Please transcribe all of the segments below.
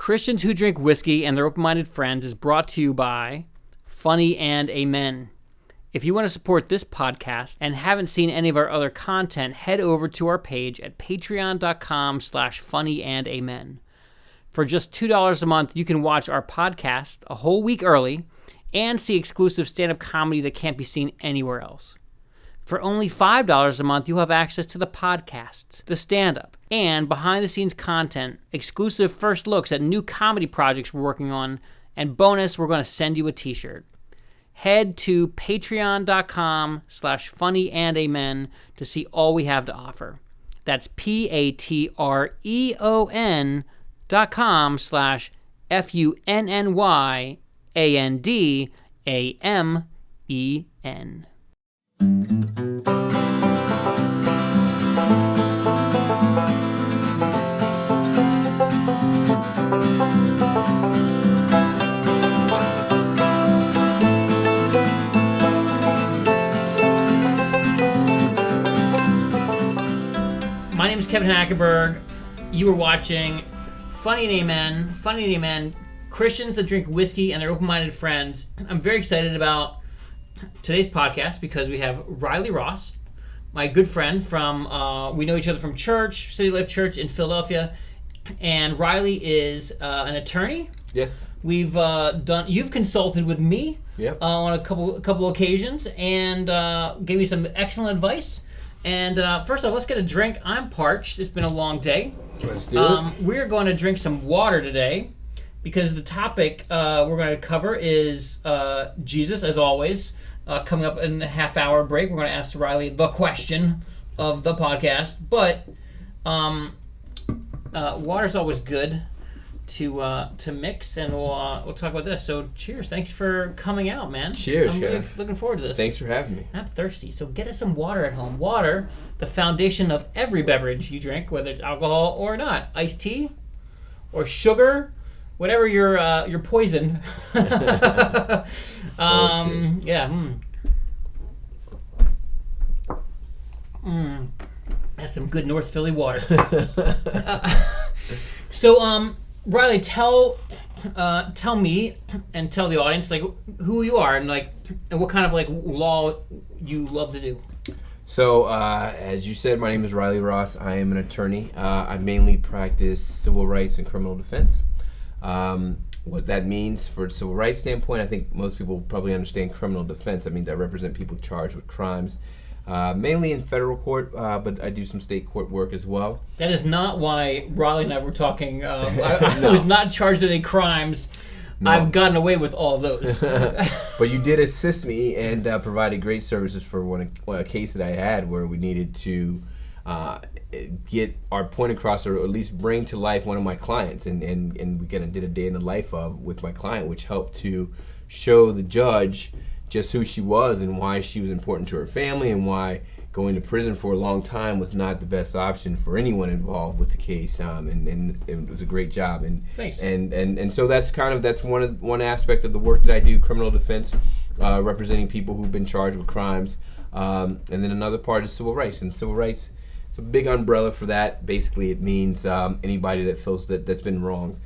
Christians Who Drink Whiskey and Their Open-Minded Friends is brought to you by Funny&Amen. If you want to support this podcast and haven't seen any of our other content, head over to our page at patreon.com/funny-and-amen. For just $2 a month, you can watch our podcast a whole week early and see exclusive stand-up comedy that can't be seen anywhere else. For only $5 a month, you'll have access to the podcasts, the stand-up, and behind-the-scenes content, exclusive first looks at new comedy projects we're working on, and bonus, we're going to send you a t-shirt. Head to patreon.com/funny-and-amen to see all we have to offer. That's patreon.com/funny-and-amen. My name is Kevin Hackenberg. You are watching Funny&Amen. Funny&Amen, Christians that drink whiskey and their open-minded friends. I'm very excited about today's podcast because we have Riley Ross, my good friend from, we know each other from church, City Life Church in Philadelphia, and Riley is an attorney. Yes. You've consulted with me on a couple occasions and gave me some excellent advice. And first off, let's get a drink. I'm parched. It's been a long day. Let's do it. We're going to drink some water today because the topic we're going to cover is Jesus, as always. Coming up in a half-hour break, we're going to ask Riley the question of the podcast. But water's always good to mix, and we'll talk about this. So cheers. Thanks for coming out, man. Cheers. I'm really looking forward to this. Thanks for having me. I'm thirsty, so get us some water at home. Water, the foundation of every beverage you drink, whether it's alcohol or not. Iced tea or sugar, whatever your poison. Yeah. That's some good North Philly water. So, Riley, tell me and tell the audience like who you are and what kind of law you love to do. So, as you said, my name is Riley Ross. I am an attorney. I mainly practice civil rights and criminal defense. What that means for a civil rights standpoint, I think most people probably understand criminal defense. That means I represent people charged with crimes. Mainly in federal court, but I do some state court work as well. That is not why Riley and I were talking. I was not charged with any crimes. No. I've gotten away with all those. But you did assist me and provided great services for a case that I had where we needed to get our point across, or at least bring to life one of my clients. And we kind of did a day in the life with my client, which helped to show the judge just who she was and why she was important to her family and why going to prison for a long time was not the best option for anyone involved with the case. And it was a great job. And thanks. And so that's one aspect of the work that I do, criminal defense, representing people who've been charged with crimes. And then another part is civil rights. And civil rights, it's a big umbrella for that. Basically, it means anybody that feels that's been wrong.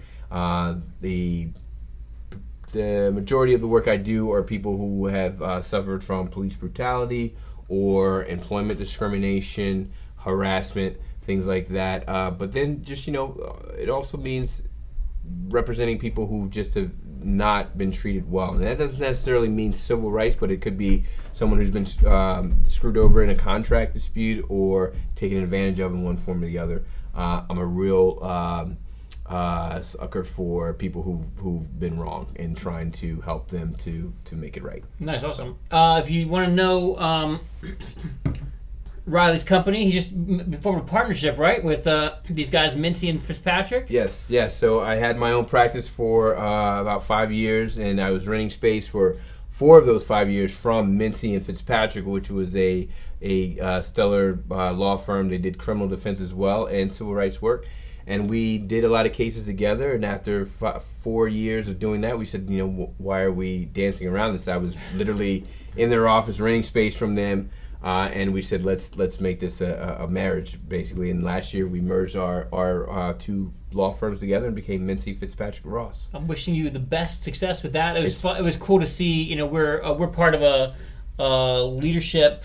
The majority of the work I do are people who have suffered from police brutality or employment discrimination, harassment, things like that. But then just, it also means representing people who just have not been treated well. And that doesn't necessarily mean civil rights, but it could be someone who's been screwed over in a contract dispute or taken advantage of in one form or the other. I'm a real sucker for people who've been wrong and trying to help them to make it right. Nice, awesome. If you want to know Riley's company, he just formed a partnership, right, with these guys, Mincy and Fitzpatrick? Yes. So I had my own practice for about 5 years, and I was renting space for 4 of those 5 years from Mincy and Fitzpatrick, which was a stellar law firm. They did criminal defense as well and civil rights work. And we did a lot of cases together, and after 4 years of doing that, we said, why are we dancing around this? I was literally in their office renting space from them, and we said let's make this a marriage basically. And last year we merged our two law firms together and became Mincy Fitzpatrick Ross. I'm wishing you the best success with that. It was fun. It was cool to see. We're part of a leadership.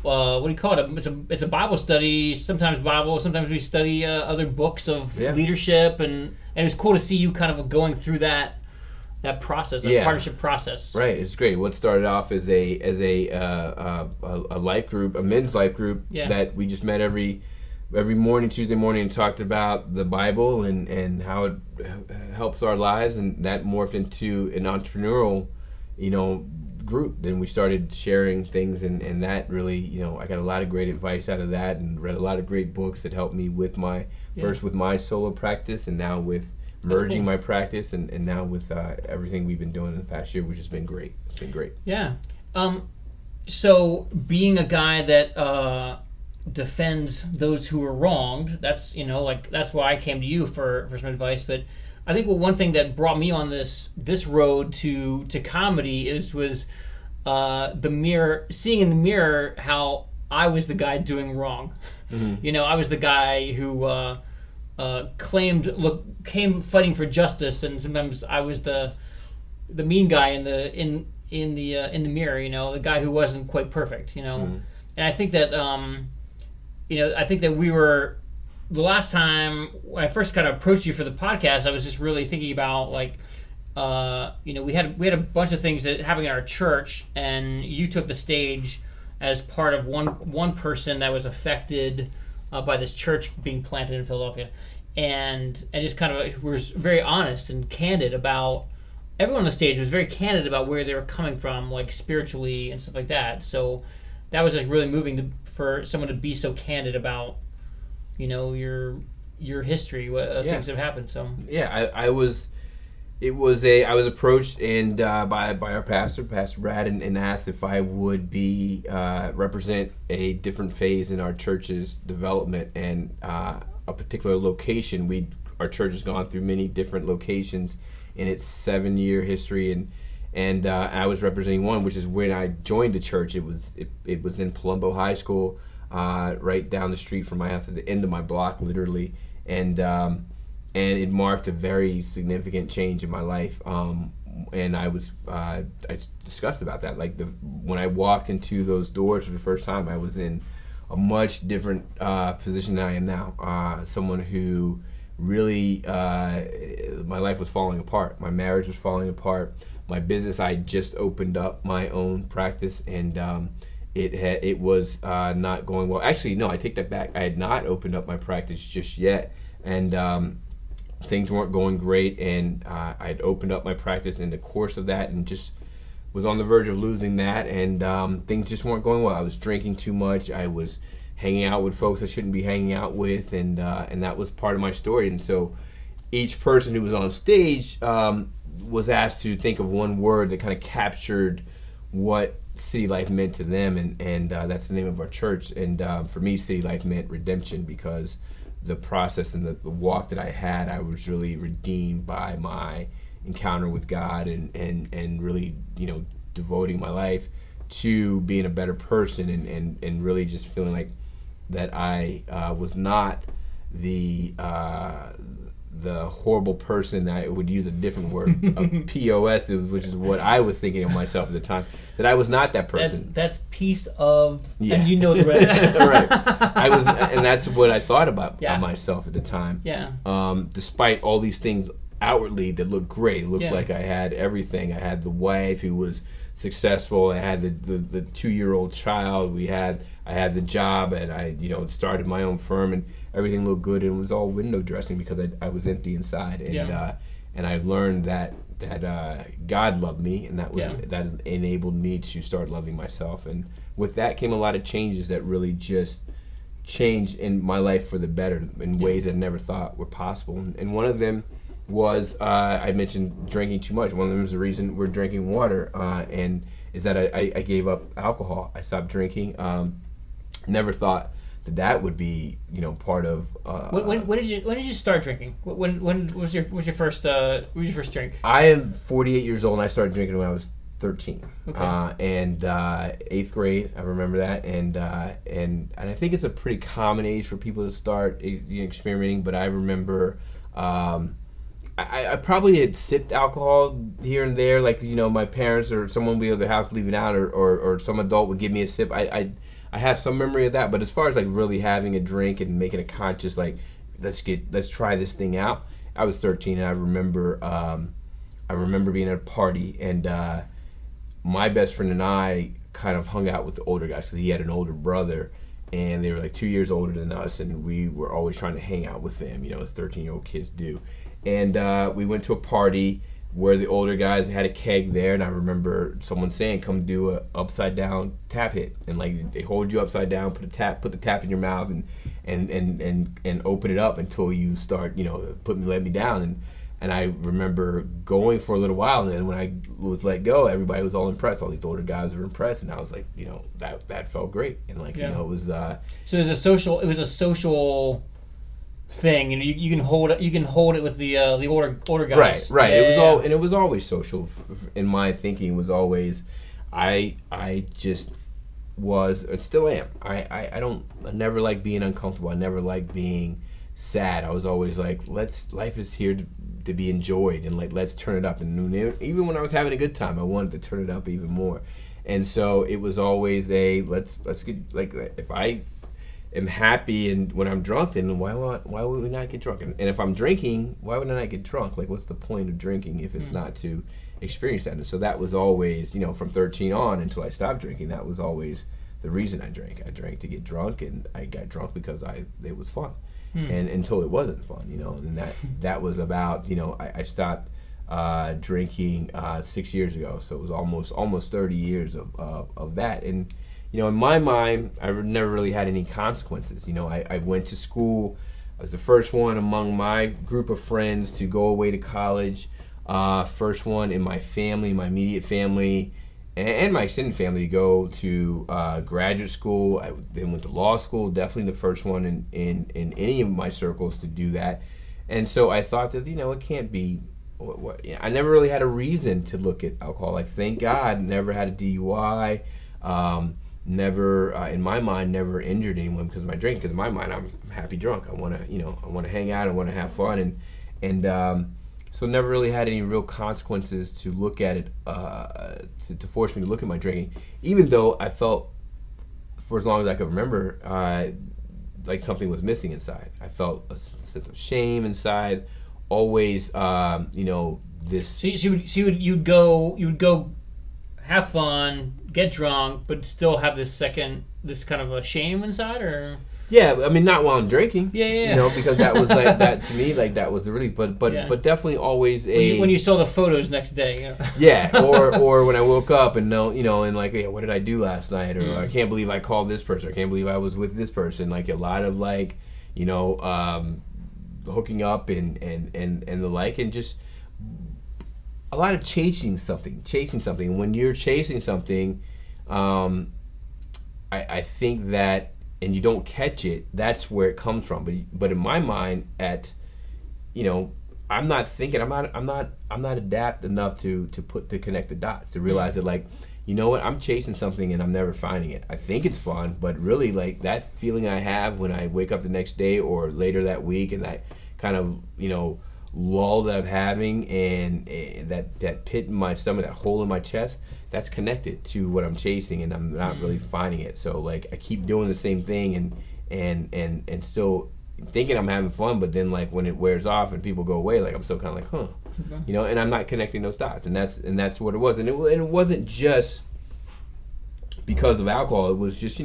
What do you call it? It's a Bible study. Sometimes Bible. Sometimes we study other books of leadership, and it was cool to see you kind of going through that process, that partnership process. Right, it's great. What started off as a life group, a men's life group that we just met every morning, Tuesday morning, and talked about the Bible and how it helps our lives, and that morphed into an entrepreneurial, group. Then we started sharing things, and that really, I got a lot of great advice out of that, and read a lot of great books that helped me with my first with my solo practice, and now with merging my practice, and now with everything we've been doing in the past year, which has been great. It's been great. Yeah. So being a guy that defends those who are wronged, that's that's why I came to you for some advice. But I think one thing that brought me on this road to comedy was the mirror, seeing in the mirror how I was the guy doing wrong. Mm-hmm. I was the guy who came fighting for justice, and sometimes I was the mean guy in the mirror. The guy who wasn't quite perfect. Mm-hmm. And I think that we were. The last time when I first kind of approached you for the podcast, I was just really thinking about we had a bunch of things that happened in our church, and you took the stage as part of one person that was affected by this church being planted in Philadelphia, and just kind of was very honest and candid about. Everyone on the stage was very candid about where they were coming from, like spiritually and stuff like that. So that was really moving for someone to be so candid about. Your history, things that have happened. So I was approached and by our Pastor Brad, and asked if I would be represent a different phase in our church's development and a particular location. Our church has gone through many different locations in its 7-year history, and I was representing one, which is when I joined the church. It was in Palumbo High School. Right down the street from my house, at the end of my block, literally, and it marked a very significant change in my life. And I discussed about that. When I walked into those doors for the first time, I was in a much different position than I am now. Someone who really, my life was falling apart. My marriage was falling apart. My business, I just opened up my own practice, and it was not going well. Actually, no, I take that back. I had not opened up my practice just yet, and things weren't going great. And I had opened up my practice in the course of that, and just was on the verge of losing that. And things just weren't going well. I was drinking too much. I was hanging out with folks I shouldn't be hanging out with, and that was part of my story. And so, each person who was on stage was asked to think of one word that kind of captured what City Life meant to them, and that's the name of our church. And for me, City Life meant redemption, because the process and the walk that I had, I was really redeemed by my encounter with God, and really, devoting my life to being a better person, and really just feeling like that I was not the horrible person. I would use a different word, a POS, which is what I was thinking of myself at the time, that I was not that person. That's piece of, and the rest. Right. I was, and that's what I thought about myself at the time. Yeah. Despite all these things outwardly that looked great, it looked like I had everything. I had the wife who was successful. I had the 2-year-old child. I had the job, and I started my own firm, and everything looked good, and it was all window dressing because I was empty inside, and I learned that God loved me, and that enabled me to start loving myself. And with that came a lot of changes that really just changed in my life for the better in ways I never thought were possible. And one of them was I mentioned drinking too much. One of them is the reason we're drinking water, and is that I gave up alcohol. I stopped drinking. Never thought that would be part of. When did you start drinking? When was your first drink? I am 48 years old, and I started drinking when I was 13. Okay. And 8th grade, I remember that. And I think it's a pretty common age for people to start experimenting. But I remember I probably had sipped alcohol here and there, like, my parents or someone would be at their house leaving out, or some adult would give me a sip. I have some memory of that, but as far as like really having a drink and making a conscious, like, let's try this thing out, I was 13. And I remember being at a party, and my best friend and I kind of hung out with the older guys because he had an older brother, and they were like 2 years older than us, and we were always trying to hang out with them, as 13-year-old kids do. And we went to a party where the older guys had a keg there, and I remember someone saying, "Come do a upside down tap hit," and like they hold you upside down, put the tap in your mouth, and open it up until you start, let me down. And I remember going for a little while, and then when I was let go, everybody was all impressed. All these older guys were impressed, and I was like, that felt great, and like it was. So it was a social thing, and you can hold it with the older guys. Right. Yeah, it was always social. In my thinking, was always, I just was, it still am. I never like being uncomfortable. I never like being sad. I was always like, life is here to be enjoyed, and like, let's turn it up. And even when I was having a good time, I wanted to turn it up even more. And so it was always let's get, like, if I am happy and when I'm drunk, then why would we not get drunk? And if I'm drinking, why would I not get drunk? Like, what's the point of drinking if it's not to experience that? And so that was always, from 13 on until I stopped drinking, that was always the reason I drank. I drank to get drunk, and I got drunk because it was fun. And until it wasn't fun, and that was about, I stopped drinking 6 years ago, so it was almost 30 years of that. And in my mind, I never really had any consequences. I went to school. I was the first one among my group of friends to go away to college. First one in my family, my immediate family, and my extended family to go to graduate school. I then went to law school. Definitely the first one in any of my circles to do that. And so I thought that, it can't be. I never really had a reason to look at alcohol. Like, thank God, never had a DUI. Never, in my mind, never injured anyone because of my drinking. Because in my mind, I'm happy drunk. I want to hang out. I want to have fun, and so never really had any real consequences to look at it, to force me to look at my drinking. Even though I felt, for as long as I could remember, like something was missing inside. I felt a sense of shame inside. Always, this. So you'd go have fun, get drunk, but still have this kind of a shame inside, or? Yeah, I mean, not while I'm drinking. Yeah. Because that was like that to me, like that was really, but definitely always when you saw the photos next day. Yeah, or when I woke up and and like, hey, what did I do last night? Or I can't believe I called this person. I can't believe I was with this person. Like a lot of like, hooking up and the like, and just a lot of chasing something. When you're chasing something, I think that, and you don't catch it, that's where it comes from. But in my mind, I'm not thinking, I'm not adept enough to connect the dots, to realize that, like, I'm chasing something and I'm never finding it. I think it's fun, but really, like, that feeling I have when I wake up the next day or later that week, and that kind of lull that I'm having, and that pit in my stomach, that hole in my chest, that's connected to what I'm chasing, and I'm not really finding it. So like, I keep doing the same thing and still thinking I'm having fun, but then like when it wears off and people go away, like I'm still kind of like, huh, and I'm not connecting those dots, and that's what it was. And it wasn't just because of alcohol. It was just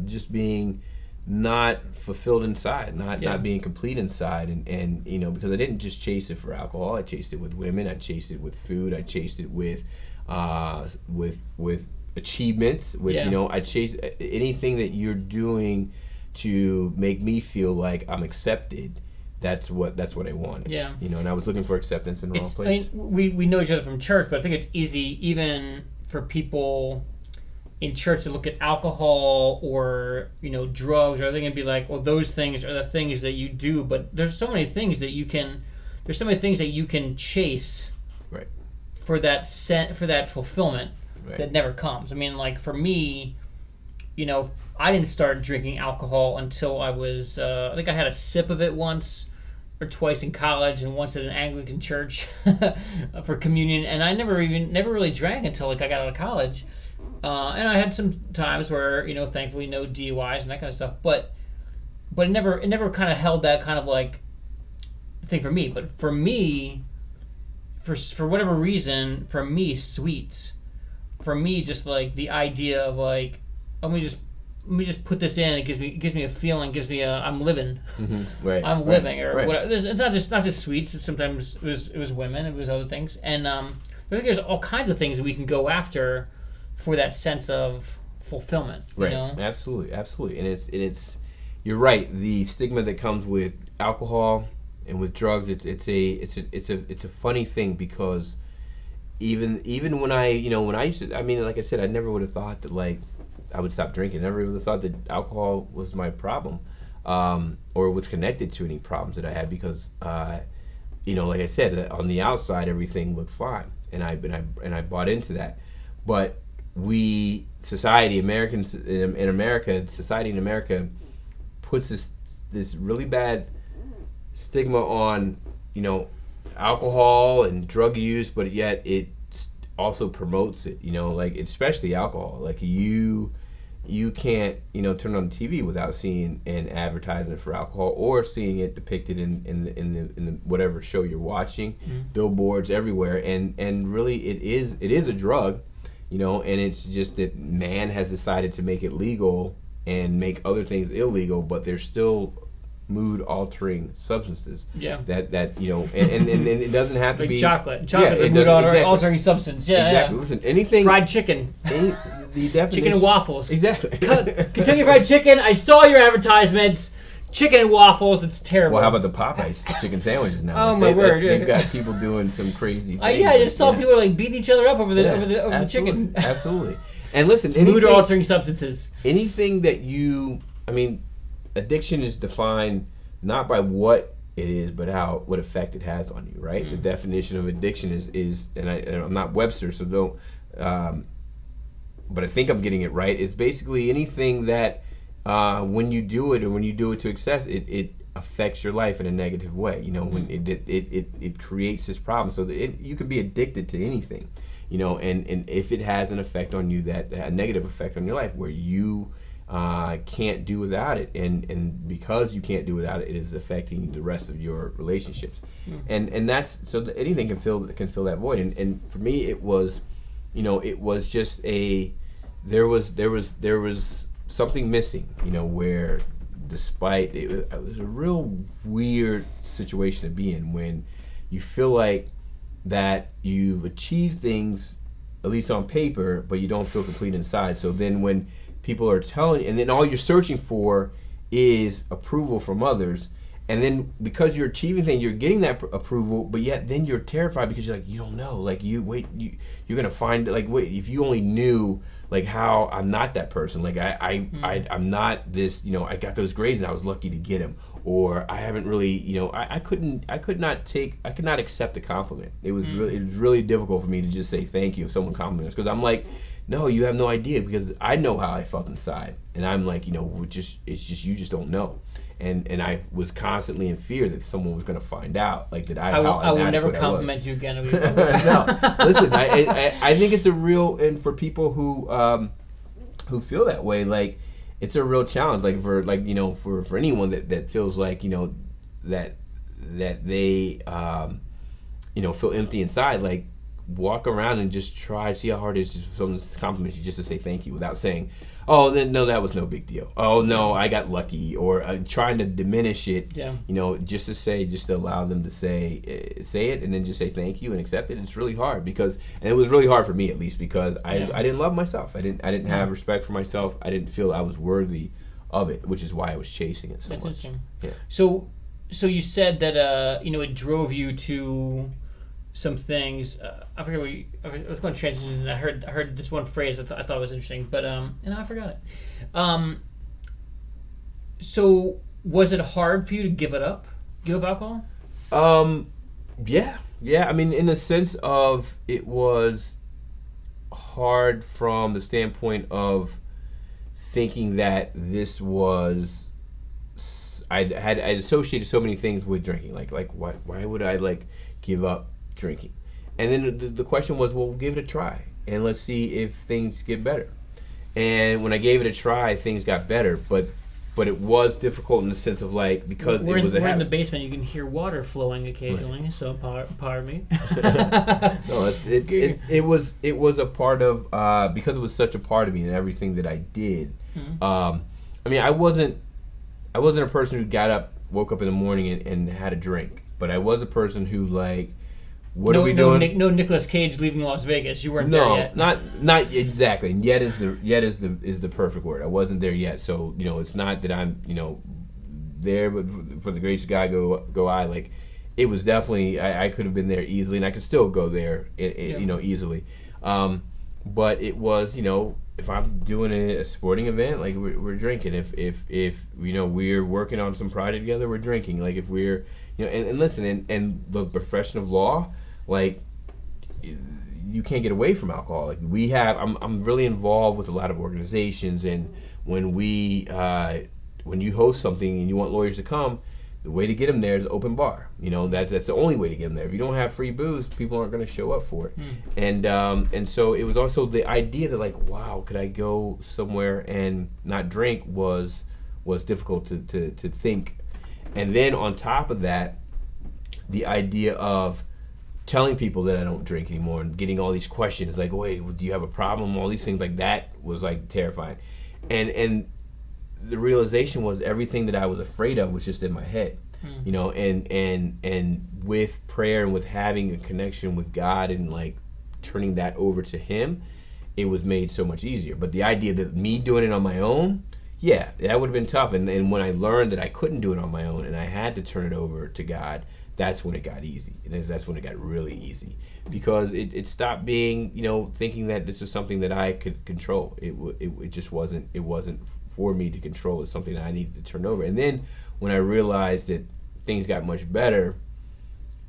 just being not fulfilled inside, not being complete inside, and because I didn't just chase it for alcohol. I chased it with women. I chased it with food. I chased it with achievements. I chase anything that you're doing to make me feel like I'm accepted. That's what I wanted. Yeah. And I was looking for acceptance in the wrong place. I mean, we know each other from church, but I think it's easy even for people in church to look at alcohol or drugs, or they're gonna be like, well, those things are the things that you do, but there's so many things that you can chase, right, for that fulfillment Right. that never comes. I mean, like for me, I didn't start drinking alcohol until I was I think I had a sip of it once or twice in college and once at an Anglican church for communion, and I never really drank until like I got out of college. And I had some times where thankfully no DUIs and that kind of stuff, but it never kind of held that kind of like thing for me. But for me, for whatever reason, for me, sweets, for me, just like the idea of like, let me just put this in. It gives me a feeling. Gives me I'm living. Mm-hmm. Right. I'm living, or right. whatever. It's not just sweets. It's sometimes it was women. It was other things. And I think there's all kinds of things that we can go after for that sense of fulfillment. Right. You know? Absolutely. And it's you're right. The stigma that comes with alcohol and with drugs, it's a funny thing, because even when I used to, I mean, like I said, I never would have thought that like I would stop drinking. I never would have thought that alcohol was my problem, or was connected to any problems that I had, because like I said, on the outside everything looked fine, and I bought into that. But society in America puts this really bad stigma on alcohol and drug use, but yet it also promotes it, like especially alcohol. Like you can't turn on the TV without seeing an advertisement for alcohol, or seeing it depicted in the whatever show you're watching. Mm-hmm. Billboards everywhere, and really it is a drug, and it's just that man has decided to make it legal and make other things illegal, but there's still mood altering substances. Yeah. That and it doesn't have to like be chocolate's a mood altering substance. Yeah. Exactly. Yeah. Listen, anything fried chicken. The definition. Chicken and waffles. Exactly. Kentucky Fried Chicken. I saw your advertisements. Chicken and waffles. It's terrible. Well, how about the Popeyes chicken sandwiches now? Oh my word! They've got people doing some crazy things. Yeah, I just saw people like beating each other up over the chicken. Absolutely. And listen, mood altering substances. Anything that addiction is defined not by what it is, but what effect it has on you, right? The definition of addiction is and I'm not Webster, so don't. But I think I'm getting it right. It's basically anything that when you do it, or when you do it to excess, it affects your life in a negative way. When it creates this problem, so that you can be addicted to anything, and if it has an effect on you, a negative effect on your life, where you can't do without it, and because you can't do without it, it is affecting the rest of your relationships, and that's so that anything can fill that void. And for me, it was, it was just there was something missing, where despite it was a real weird situation to be in, when you feel like that you've achieved things, at least on paper, but you don't feel complete inside. So then when people are telling you, and then all you're searching for is approval from others, and then because you're achieving things, you're getting that approval, but yet then you're terrified, because you're like, you don't know, like you're gonna find, like, wait, if you only knew like how I'm not that person, like I'm not this, I got those grades and I was lucky to get them, or I haven't really, I could not accept a compliment. It was really difficult for me to just say thank you if someone complimented us, because I'm like, no, you have no idea, because I know how I felt inside, and I'm like, it's just you just don't know. And I was constantly in fear that someone was going to find out, like that I will never compliment you again. No, listen, I think it's a real, and for people who feel that way, like it's a real challenge, like for anyone that feels like that they feel empty inside, like walk around and just try to see how hard it is just for someone to compliment you, just to say thank you without saying, oh, no, that was no big deal. Oh, no, I got lucky, or trying to diminish it. Yeah. Just to allow them to say it, and then just say thank you and accept it. It's really hard, and it was really hard for me, at least, because I didn't love myself. I didn't have respect for myself. I didn't feel I was worthy of it, which is why I was chasing it so much. That's interesting. Yeah. So you said that it drove you to some things. I forget what I was going to transition, and I heard this one phrase that I thought was interesting, but I forgot it. So was it hard for you to give up alcohol? Yeah, Yeah, I mean, in the sense of it was hard from the standpoint of thinking that this was I associated so many things with drinking, like why would I like give up drinking? And then the question was, well, give it a try and let's see if things get better. And when I gave it a try, things got better, but it was difficult in the sense of like, because we're it was in the basement, you can hear water flowing occasionally, right. So pardon me. No, it was a part of because it was such a part of me and everything that I did. Mm-hmm. I mean, I wasn't a person who woke up in the morning and had a drink, but I was a person who like, what are we doing? No Nicolas Cage leaving Las Vegas. You weren't there yet. Not exactly. And yet is the perfect word. I wasn't there yet. So, it's not that I'm, there, but for the grace of God go I. Like, it was definitely, I could have been there easily, and I could still go there, easily. But it was, if I'm doing a sporting event, like we're drinking. If we're working on some project together, we're drinking. Like if we're, and listen, and the profession of law, like you can't get away from alcohol. Like I'm really involved with a lot of organizations, and when you host something and you want lawyers to come, the way to get them there is open bar. That's the only way to get them there. If you don't have free booze, people aren't going to show up for it. And so it was also the idea that like, wow, could I go somewhere and not drink was difficult to think. And then on top of that, the idea of telling people that I don't drink anymore and getting all these questions like, wait, do you have a problem? All these things like that was like terrifying. And the realization was everything that I was afraid of was just in my head, and with prayer and with having a connection with God and like turning that over to Him, it was made so much easier. But the idea that me doing it on my own, yeah, that would have been tough. And when I learned that I couldn't do it on my own and I had to turn it over to God, that's when it got easy. And that's when it got really easy, because it stopped being, thinking that this is something that I could control. It just wasn't. It wasn't for me to control. It's something that I needed to turn over. And then when I realized that things got much better,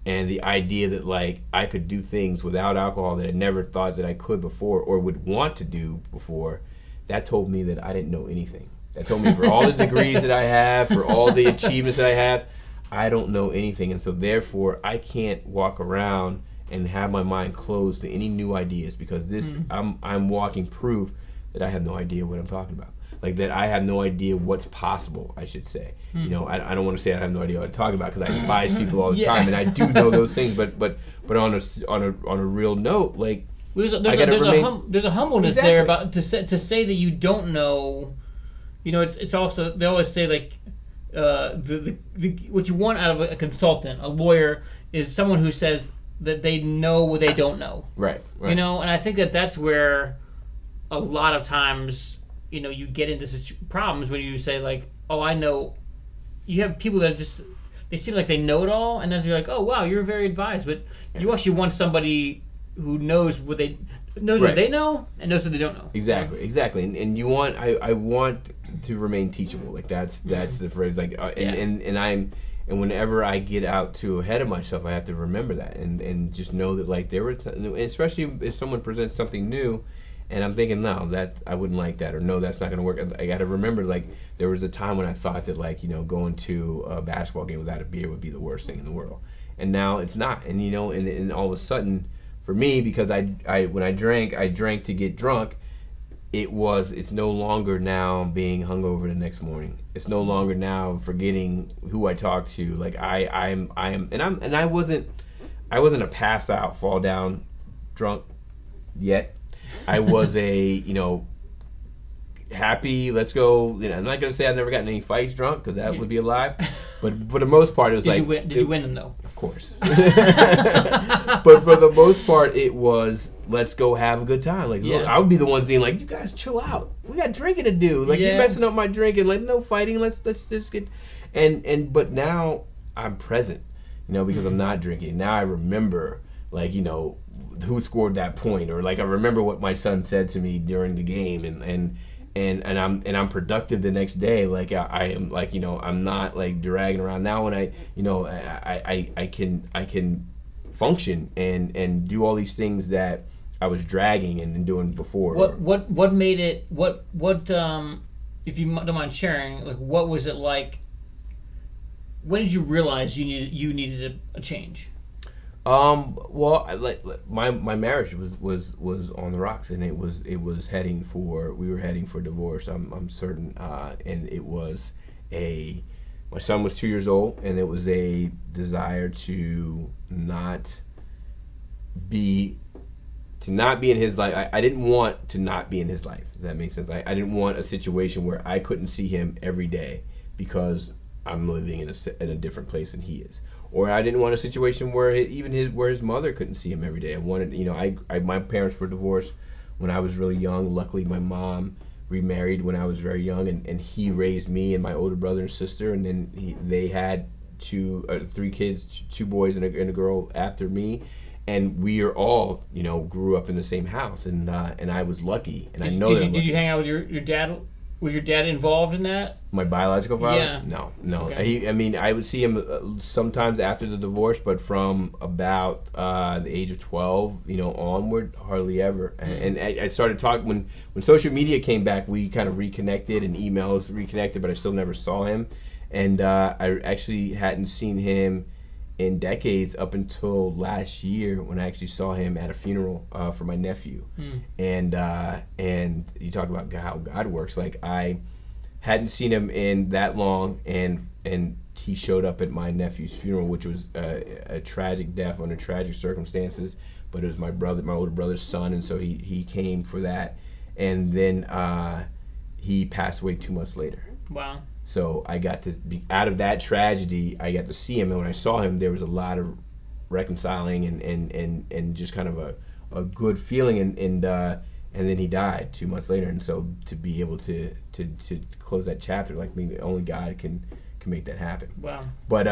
and the idea that like I could do things without alcohol that I never thought that I could before or would want to do before, that told me that I didn't know anything. That told me for all the degrees that I have, for all the achievements that I have, I don't know anything, and so therefore I can't walk around and have my mind closed to any new ideas, because I'm walking proof that I have no idea what I'm talking about. Like that I have no idea what's possible, I should say. I don't want to say I have no idea what I'm talking about, because I advise people all the time, and I do know those things. But on a real note, like there's a humbleness there about to say that you don't know. It's also, they always say like. What you want out of a consultant, a lawyer, is someone who says that they know what they don't know. Right. And I think that's where a lot of times, you get into such problems when you say like, oh, I know. You have people that they seem like they know it all, and then you're like, oh, wow, you're very advised. But you actually want somebody who knows what they know and knows what they don't know. Exactly. And you want, I want to remain teachable. Like that's the phrase. Like and whenever I get out too ahead of myself, I have to remember that and just know that like there were especially if someone presents something new, and I'm thinking, no, that I wouldn't like that, or no, that's not going to work. I got to remember like there was a time when I thought that like going to a basketball game without a beer would be the worst thing in the world, and now it's not. And and all of a sudden for me, because I when I drank to get drunk. It's no longer now being hungover the next morning. It's no longer now forgetting who I talked to. Like I wasn't a pass out, fall down drunk yet. I was a happy, let's go. I'm not gonna say I've never gotten any fights drunk, because that would be a lie. But for the most part, it was Did you win them though? Of course. But for the most part, it was let's go have a good time. Like look, I would be the ones being like, you guys chill out. We got drinking to do. Like you're messing up my drinking. Like no fighting. Let's just get. But now I'm present. Because I'm not drinking. Now I remember like who scored that point, or like I remember what my son said to me during the game, and I'm productive the next day. Like I am, like I'm not like dragging around. Now when I can function and do all these things that I was dragging and doing before. What made it? What if you don't mind sharing, like what was it like? When did you realize you needed a change? Well, my marriage was on the rocks, and it was heading for, we were heading for divorce. I'm certain, and it was my son was 2 years old, and it was a desire to not be in his life. I didn't want to not be in his life. Does that make sense? I didn't want a situation where I couldn't see him every day because I'm living in a different place than he is. Or I didn't want a situation where where his mother couldn't see him every day. I wanted, my parents were divorced when I was really young. Luckily, my mom remarried when I was very young, and he raised me and my older brother and sister, and then they had three kids, 2 boys and a girl after me, and we are all, grew up in the same house, and I was lucky, and Did you hang out with your dad? Was your dad involved in that? My biological father? Yeah. No. Okay. I would see him sometimes after the divorce, but from about the age of 12, onward, hardly ever. And I started talking when social media came back. We kind of reconnected, and emails reconnected, but I still never saw him. And I actually hadn't seen him in decades up until last year when I actually saw him at a funeral for my nephew. And you talk about how God works. Like, I hadn't seen him in that long, and he showed up at my nephew's funeral, which was a tragic death under tragic circumstances, but it was my older brother's son, and so he came for that. And then he passed away 2 months later. Wow. So I got to be out of that tragedy. I got to see him, and when I saw him, there was a lot of reconciling and just kind of a good feeling. And then he died 2 months later. And so to be able to close that chapter, like me, only God can make that happen. Wow. But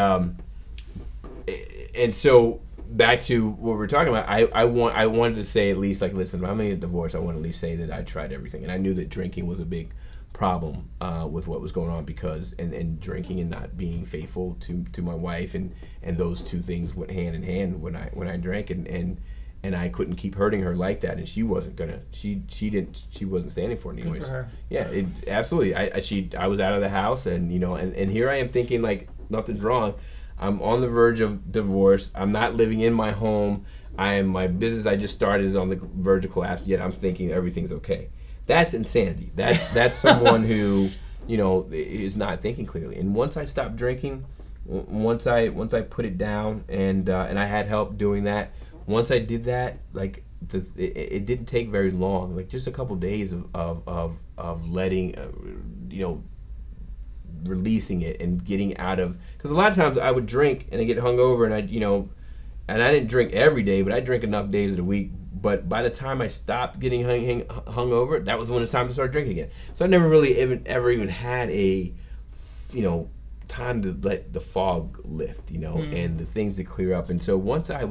and so back to what we're talking about, I wanted to say at least, like, listen, if I'm gonna get divorced, I want to at least say that I tried everything, and I knew that drinking was a big problem with what was going on, because and drinking and not being faithful to my wife, and those two things went hand in hand when I drank, and I couldn't keep hurting her like that, and she wasn't standing for it anyways. Good for her. Yeah, absolutely. I was out of the house, and and here I am thinking, like, nothing's wrong. I'm on the verge of divorce. I'm not living in my home. My business I just started is on the verge of collapse, yet I'm thinking everything's okay. That's insanity. That's someone who, is not thinking clearly. And once I stopped drinking, once I put it down, and I had help doing that. Once I did that, like, it didn't take very long. Like, just a couple days of letting, releasing it and getting out of. Because a lot of times I would drink and I get hungover, and and I didn't drink every day, but I drank enough days of the week. But by the time I stopped getting hungover, that was when it's time to start drinking again. So I never really ever had a, time to let the fog lift, and the things to clear up. And so once I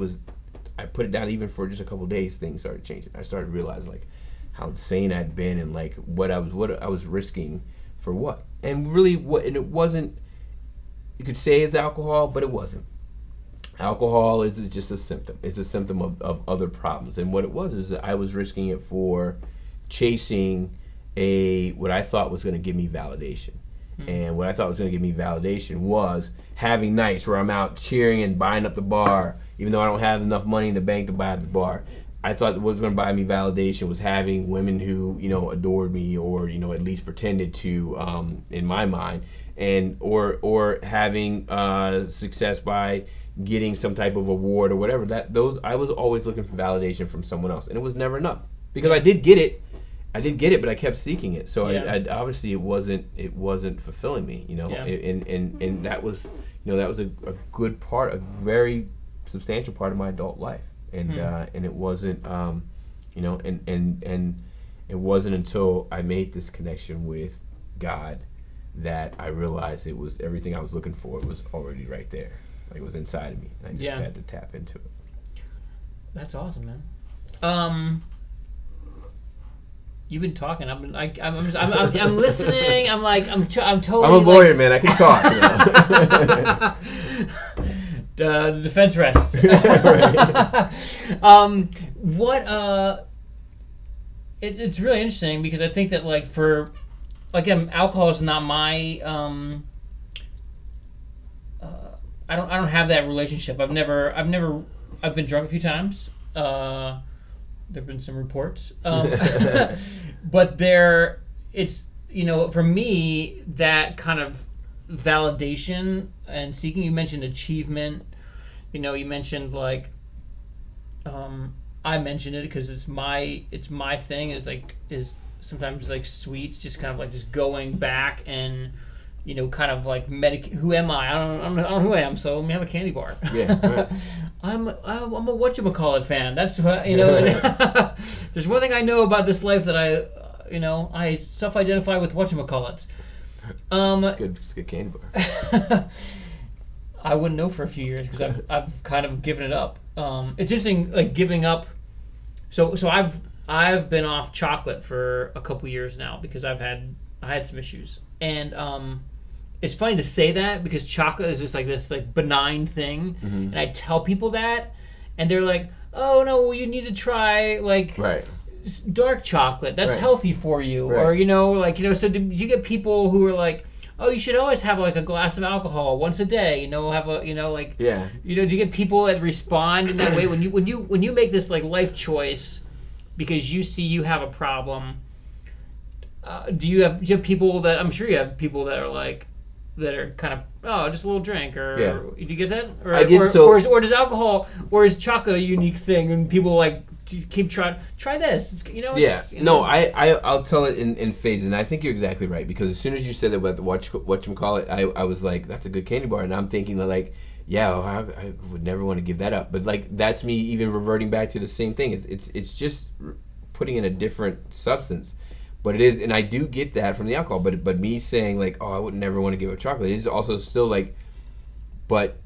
put it down, even for just a couple of days, things started changing. I started realizing, like, how insane I'd been, and like what I was risking for what. And really, and it wasn't. You could say it's alcohol, but it wasn't. Alcohol is just a symptom. It's a symptom of other problems. And what it was is that I was risking it for chasing what I thought was going to give me validation. And what I thought was going to give me validation was having nights where I'm out cheering and buying up the bar, even though I don't have enough money in the bank to buy up the bar. I thought what was going to buy me validation was having women who, adored me, or, at least pretended to, in my mind, and or having success by getting some type of award or whatever. I was always looking for validation from someone else, and it was never enough, because I did get it, but I kept seeking it. So I obviously it wasn't fulfilling me, and that was a good part, a very substantial part of my adult life, and it wasn't and it wasn't until I made this connection with God that I realized it was everything I was looking for. It was already right there. Like, it was inside of me. I just had to tap into it. That's awesome, man. You've been talking. I'm listening. I'm totally. I'm a lawyer, man. I can talk. The defense rest. It's really interesting because I think that alcohol is not my I don't have that relationship. I've been drunk a few times. There've been some reports, but it's for me that kind of validation and seeking. You mentioned achievement. You mentioned I mentioned it because it's my thing. Is sometimes sweets, just kind of just going back and kind of who am I? I don't know who I am. So let me have a candy bar. Yeah, right. I'm a whatchamacallit fan. That's what There's one thing I know about this life that I self-identify with whatchamacallits. It's good candy bar. I wouldn't know for a few years because I've kind of given it up. It's interesting, giving up. So I've been off chocolate for a couple years now because I had some issues, and it's funny to say that because chocolate is just this benign thing, and I tell people that, and they're like, "Oh no, well, you need to try right. dark chocolate. That's right. healthy for you," right. or So do you get people who are like, "Oh, you should always have a glass of alcohol once a day." Have a yeah. Do you get people that respond in that way when you make this life choice because you see you have a problem? Do you have people that I'm sure you have people that are that are kind of just a little drink or do you get that? Or, I get or does alcohol or is chocolate a unique thing and people keep try this? I'll tell it in phases, and I think you're exactly right because as soon as you said that with whatchamacallit, I was like, that's a good candy bar, and I'm thinking I would never want to give that up, but that's me even reverting back to the same thing. It's just putting in a different substance. But it is, and I do get that from the alcohol. But me saying I would never want to give up chocolate is also still but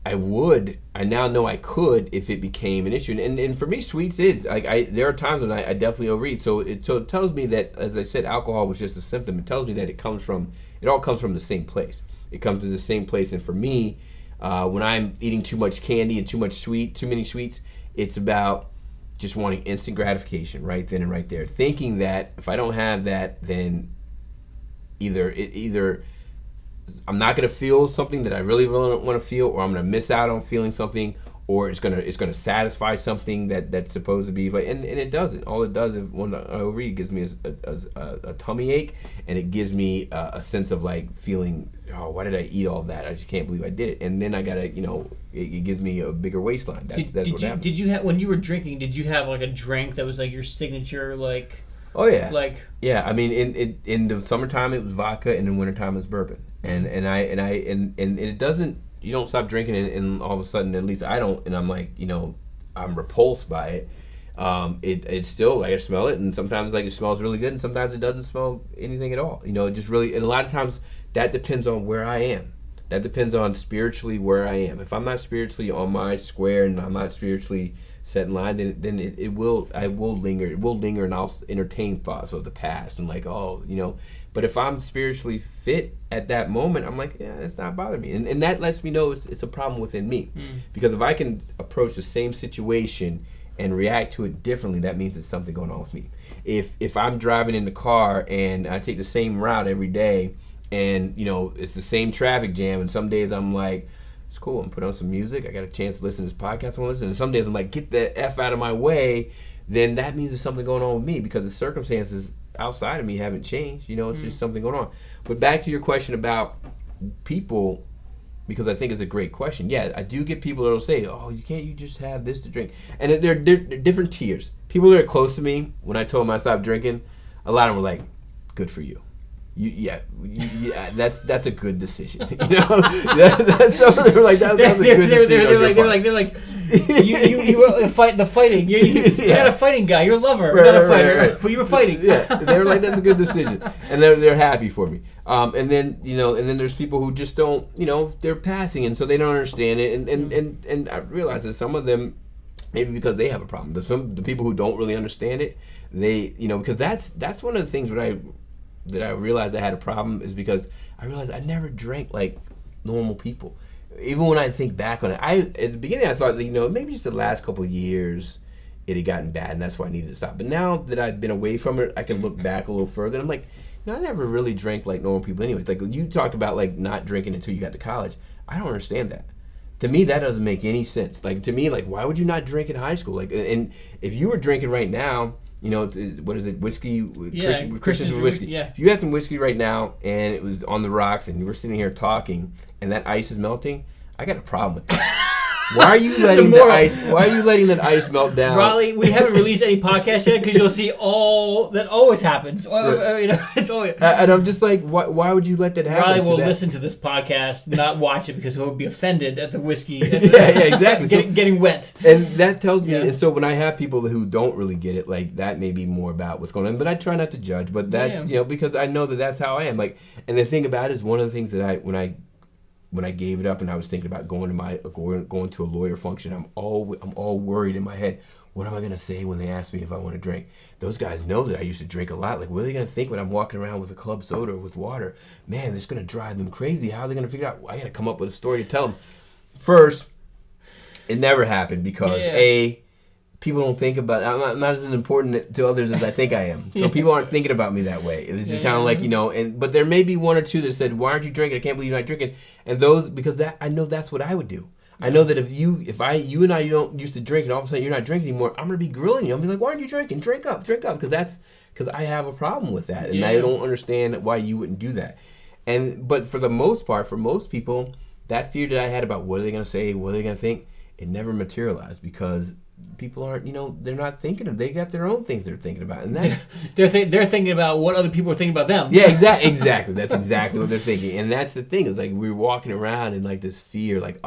I would. I now know I could if it became an issue. And for me, sweets is there are times when I definitely overeat. So it tells me that, as I said, alcohol was just a symptom. It tells me that it all comes from the same place. It comes from the same place. And for me, when I'm eating too much candy and too many sweets, it's about just wanting instant gratification right then and right there, thinking that if I don't have that, then either I'm not going to feel something that I really want to feel, or I'm going to miss out on feeling something, or it's going to satisfy something that's supposed to be, and it doesn't. All it does is when I overeat, it gives me a tummy ache, and it gives me a sense of feeling, oh, why did I eat all that? I just can't believe I did it. And then I gotta, it gives me a bigger waistline. That's what happens. Did you have, when you were drinking? Did you have a drink that was your signature? Oh yeah. Yeah. I mean, in the summertime it was vodka, and in wintertime it was bourbon. And it doesn't. You don't stop drinking it, and all of a sudden, at least I don't. And I'm I'm repulsed by it. It's still I smell it, and sometimes it smells really good, and sometimes it doesn't smell anything at all. It just really, and a lot of times that depends on where I am. That depends on spiritually where I am. If I'm not spiritually on my square and I'm not spiritually set in line, then I will linger. It will linger, and I'll entertain thoughts of the past and But if I'm spiritually fit at that moment, I'm it's not bothering me, and that lets me know it's a problem within me. Because if I can approach the same situation and react to it differently, that means there's something going on with me. If I'm driving in the car and I take the same route every day, and it's the same traffic jam, and some days I'm it's cool, I'm put on some music, I got a chance to listen to this podcast I want to listen, and some days I'm get the F out of my way, then that means there's something going on with me because the circumstances outside of me haven't changed. It's just something going on. But back to your question about people, because I think it's a great question. Yeah, I do get people that will say, oh, you just have this to drink. And they're different tiers. People that are close to me, when I told them I stopped drinking, a lot of them were good for you. That's a good decision. That's something they were that was a good decision. You were fighting. You got a fighting guy. You're a lover, not a fighter. Right. But you were fighting. Yeah, they were that's a good decision, and they're happy for me. And then there's people who just don't. They're passing, and so they don't understand it. And I realize that some of them, maybe because they have a problem. The people who don't really understand it, they because that's one of the things that I realized I had a problem is because I realized I never drank like normal people. even when I think back on it, at the beginning I thought, maybe just the last couple of years it had gotten bad and that's why I needed to stop. But now that I've been away from it, I can look back a little further. And I'm like, I never really drank like normal people anyways. Like you talk about like not drinking until you got to college. I don't understand that. To me, that doesn't make any sense. Like to me, like why would you not drink in high school? Like, and if you were drinking right now, what is it? Whiskey? Yeah, Christians with whiskey. Yeah. If you had some whiskey right now and it was on the rocks and you were sitting here talking and that ice is melting, I got a problem with that. Why are you letting that ice melt down? Raleigh, we haven't released any podcast yet because you'll see all that always happens. It's always. And I'm just like, why would you let that happen? Raleigh will listen to this podcast, not watch it because he'll be offended at the whiskey. Yeah, exactly. Getting wet. And that tells me. Yeah. And so when I have people who don't really get it, like that may be more about what's going on. But I try not to judge. But that's because I know that that's how I am. Like, and the thing about it is one of the things that when I gave it up and I was thinking about going to a lawyer function, I'm all worried in my head. What am I gonna say when they ask me if I want to drink? Those guys know that I used to drink a lot. Like, what are they gonna think when I'm walking around with a club soda or with water? Man, it's gonna drive them crazy. How are they gonna figure out? I gotta come up with a story to tell them. First, it never happened because people don't think about. I'm not as important to others as I think I am. So people aren't thinking about me that way. It's just kind of like but there may be one or two that said, "Why aren't you drinking? I can't believe you're not drinking." And those because I know that's what I would do. I know that if you and I don't used to drink and all of a sudden you're not drinking anymore, I'm gonna be grilling you. I'm gonna be like, "Why aren't you drinking? Drink up," because I have a problem with that, and I don't understand why you wouldn't do that. But for the most part, for most people, that fear that I had about what are they gonna say, what are they gonna think, it never materialized because people aren't, they're not thinking of. They got their own things they're thinking about, and that's they're thinking about what other people are thinking about them. Yeah, exactly. That's exactly what they're thinking, and that's the thing. It's like we're walking around in like this fear, like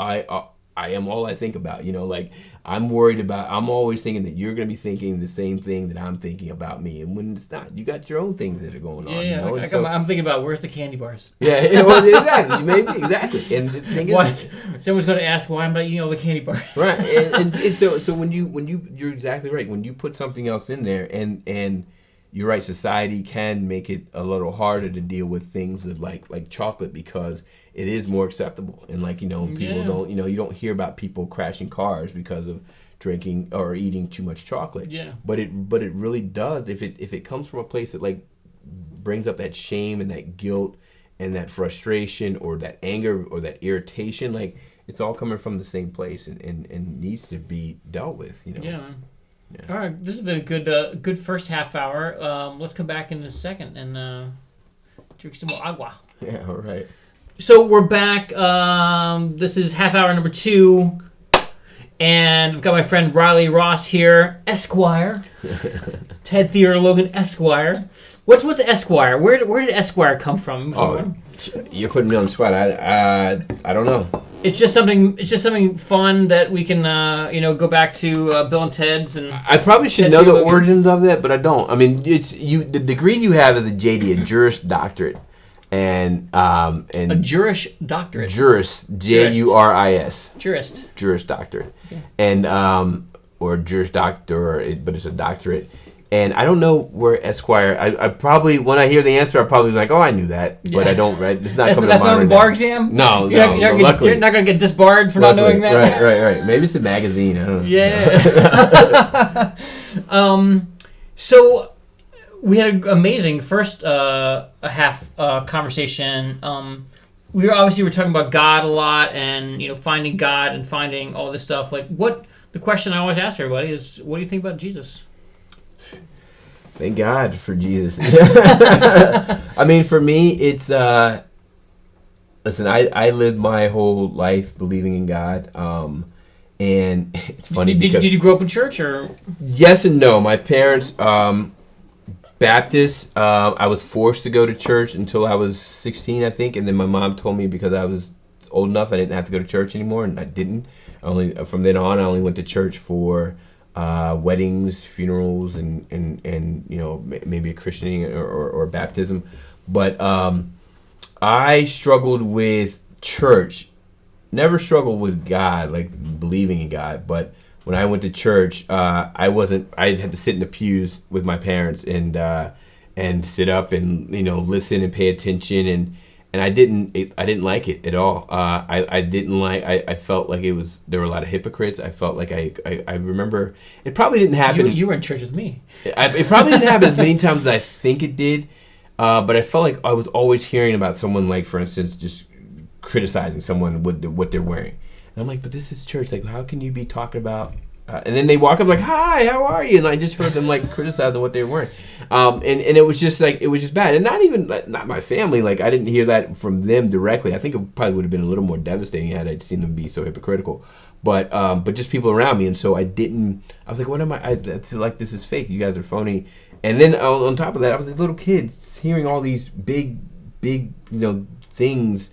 I am all I think about. Like I'm worried about. I'm always thinking that you're going to be thinking the same thing that I'm thinking about me, and when it's not, you got your own things that are going on. Yeah, I'm thinking about where's the candy bars. Yeah, well, exactly. Maybe exactly. And the thing is, someone's going to ask why I'm not eating all the candy bars. Right, and so when you're exactly right. When you put something else in there, and you're right, society can make it a little harder to deal with things of like chocolate because it is more acceptable, and people don't you don't hear about people crashing cars because of drinking or eating too much chocolate. Yeah. But it really does if it comes from a place that like brings up that shame and that guilt and that frustration or that anger or that irritation, like it's all coming from the same place and needs to be dealt with. Yeah. All right, this has been a good first half hour. Let's come back in a second and drink some more agua. Yeah, all right. So we're back. This is half hour number 2. And I've got my friend Riley Ross here, Esquire. Ted Theodore Logan Esquire. What's with the Esquire? Where did Esquire come from? Oh, you're putting me on the spot. I don't know. It's just something fun that we can go back to Bill and Ted's and. I probably should know the origins of that, but I don't. I mean, the degree you have is a JD, a Juris Doctorate, and a Juris Doctorate. Juris, Juris. Juris Doctorate, okay. And or Juris Doctor, but it's a doctorate. And I don't know where Esquire. I probably when I hear the answer, I'm probably like, oh, I knew that, but I don't. Right? It's not coming to mind. That's not the bar exam. No, luckily, you're not gonna get disbarred for not knowing that. Right. Maybe it's a magazine. I don't know. Yeah. So we had an amazing first half conversation. We were talking about God a lot, and finding God and finding all this stuff. Like, the question I always ask everybody is, what do you think about Jesus? Thank God for Jesus. I mean, for me, it's listen. I lived my whole life believing in God, and it's funny because did you grow up in church or? Yes and no. My parents Baptist. I was forced to go to church until I was 16, I think, and then my mom told me because I was old enough, I didn't have to go to church anymore, and I didn't. From then on, I only went to church for weddings, funerals, and maybe a christening or baptism. But I struggled with church. Never struggled with God, like believing in God. But when I went to church, I had to sit in the pews with my parents and sit up and listen and pay attention and I didn't like it at all. I felt like there were a lot of hypocrites. I felt like I remember it probably didn't happen. You were in church with me. It probably didn't happen as many times as I think it did, but I felt like I was always hearing about someone, like, for instance, just criticizing someone with what they're wearing, and I'm like, but this is church. Like, how can you be talking about? And then they walk up like, "Hi, how are you?" And I just heard them like criticizing what they were wearing, and it was just like, it was just bad. And not my family. Like, I didn't hear that from them directly. I think it probably would have been a little more devastating had I seen them be so hypocritical. But just people around me, and so I was like, what am I feel like this is fake. You guys are phony. And then on top of that, I was like, little kids hearing all these big things,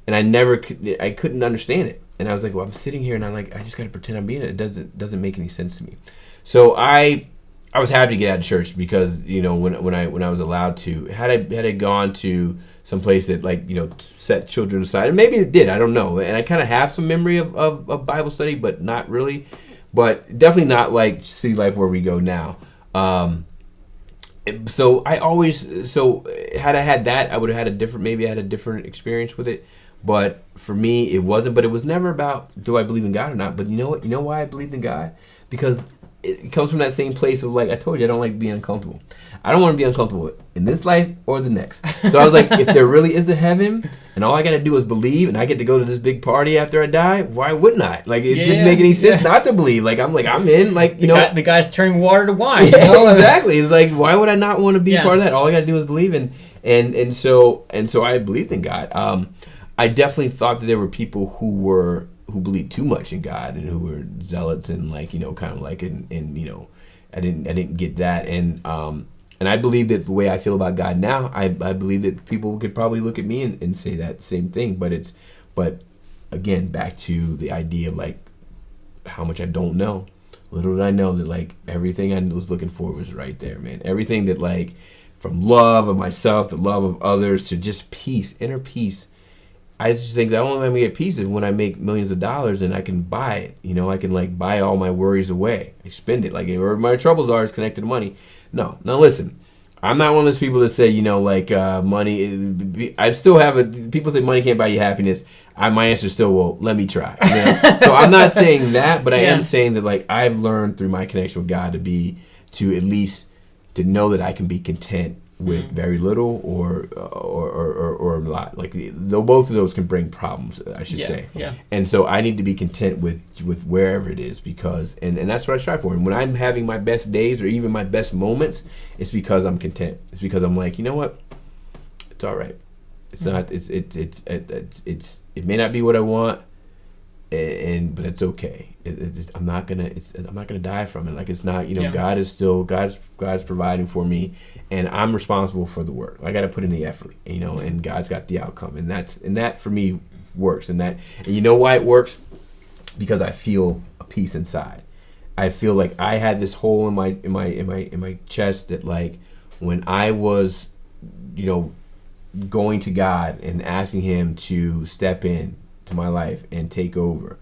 and I couldn't understand it. And I was like, well, I'm sitting here and I'm like, I just got to pretend I'm being it. It doesn't make any sense to me. So I was happy to get out of church because, when I was allowed to, had I gone to some place that, like, set children aside, and maybe it did, I don't know. And I kind of have some memory of Bible study, but not really. But definitely not like City Life where we go now. So had I had that, I would have had a different experience with it. But for me, it wasn't. But it was never about, do I believe in God or not? But you know what? You know why I believed in God? Because it comes from that same place of, like, I told you, I don't like being uncomfortable. I don't want to be uncomfortable in this life or the next. So I was like, if there really is a heaven and all I got to do is believe and I get to go to this big party after I die, why wouldn't I? Like, it didn't make any sense not to believe. Like, I'm in. Like, the guy's turning water to wine. Exactly. It's like, why would I not want to be part of that? All I got to do is believe. And so I believed in God. I definitely thought that there were people who believed too much in God and who were zealots and, like, kind of like, and I didn't get that. And I believe that the way I feel about God now, I believe that people could probably look at me and say that same thing. But again, back to the idea of, like, how much I don't know. Little did I know that, like, everything I was looking for was right there, man. Everything that, like, from love of myself, the love of others, to just peace, inner peace. I just think the only way I'm going to get peace is when I make millions of dollars and I can buy it. I can, like, buy all my worries away. I spend it. Like, where my troubles are is connected to money. No. Now, listen. I'm not one of those people that say, money. I still have people say money can't buy you happiness. My answer is still, well, let me try. So I'm not saying that, but I am saying that, like, I've learned through my connection with God to at least to know that I can be content with very little or a lot. Like, though both of those can bring problems, I should say. Yeah. And so I need to be content with wherever it is, because and that's what I strive for. And when I'm having my best days or even my best moments, it's because I'm content. It's because I'm like, you know what? It's all right. It's not. It may not be what I want, but it's okay. I'm not gonna die from it. Like, it's not. God's providing for me, and I'm responsible for the work. I got to put in the effort. And God's got the outcome, and that for me works. And you know why it works? Because I feel a peace inside. I feel like I had this hole in my chest that, like, when I was, going to God and asking Him to step in to my life and take over,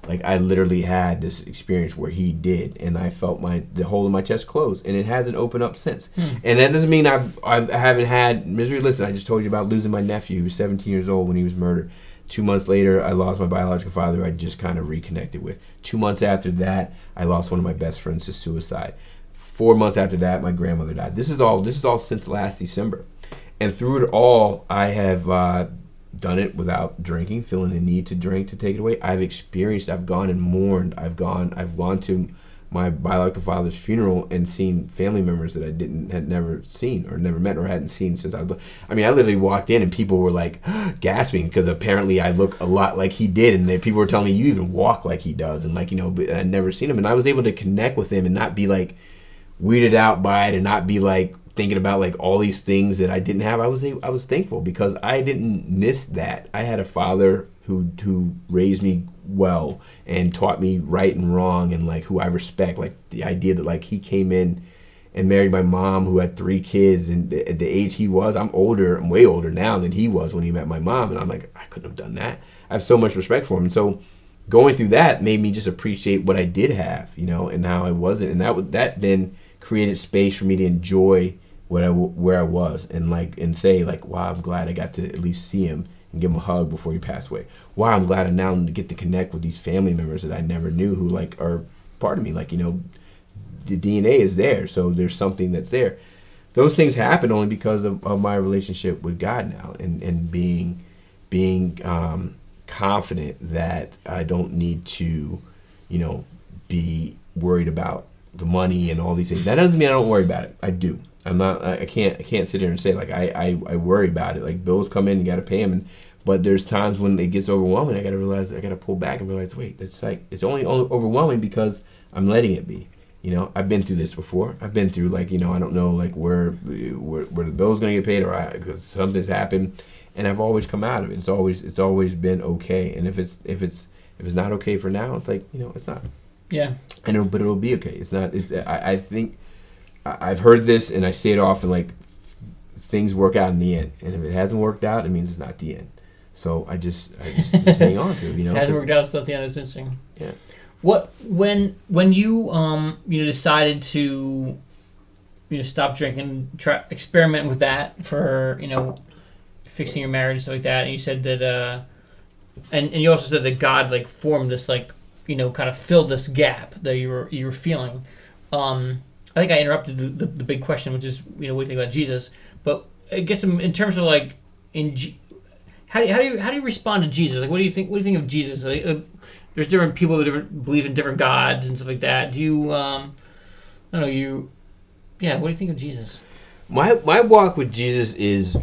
like, I literally had this experience where He did, and I felt the hole in my chest close, and it hasn't opened up since. And that doesn't mean I haven't had misery. Listen, I just told you about losing my nephew, who was 17 years old when he was murdered. 2 months later, I lost my biological father, who I just kind of reconnected with. 2 months after that, I lost one of my best friends to suicide. 4 months after that, my grandmother died. This is all since last December. And through it all, I have done it without drinking, feeling the need to drink to take it away. I've gone and mourned. I've gone to my biological father's funeral and seen family members that I had never seen or never met or hadn't seen since I literally walked in and people were, like, gasping because apparently I look a lot like he did, and people were telling me, you even walk like he does, and, like, but I'd never seen him, and I was able to connect with him and not be, like, weirded out by it and not be, like, thinking about, like, all these things that I didn't have. I was thankful because I didn't miss that. I had a father who raised me well and taught me right and wrong, and, like, who I respect. Like, the idea that, like, he came in and married my mom, who had 3 kids, and at the age he was, I'm way older now than he was when he met my mom, and I'm like, I couldn't have done that. I have so much respect for him. And so going through that made me just appreciate what I did have, and how I wasn't, and that then created space for me to enjoy where I was, and say like, wow, I'm glad I got to at least see him and give him a hug before he passed away. Wow, I'm glad I now get to connect with these family members that I never knew who like are part of me. Like, the DNA is there, so there's something that's there. Those things happen only because of my relationship with God now, and being confident that I don't need to, be worried about the money and all these things. That doesn't mean I don't worry about it. I do. I'm not. I can't sit here and say like I worry about it. Like, bills come in, you got to pay them. But there's times when it gets overwhelming. I got to realize I got to pull back and realize, wait, it's only overwhelming because I'm letting it be. I've been through this before. I've been through I don't know where the bill's gonna get paid, or because something's happened, and I've always come out of it. It's always been okay. And if it's not okay for now, it's it's not. Yeah. But it'll be okay. It's not. I think I've heard this, and I say it often. Things work out in the end, and if it hasn't worked out, it means it's not the end. So I just hang on to it. If it hasn't worked out, it's not the end. It's interesting. Yeah. What when you decided to stop drinking, try experiment with that for fixing your marriage and stuff like that, and you said that and you also said that God formed this kind of filled this gap that you were feeling. I think I interrupted the big question, which is what do you think about Jesus? But I guess in terms of how do you respond to Jesus? What do you think of Jesus? There's different people that believe in different gods and stuff like that. Do you, I don't know, what do you think of Jesus? My walk with Jesus is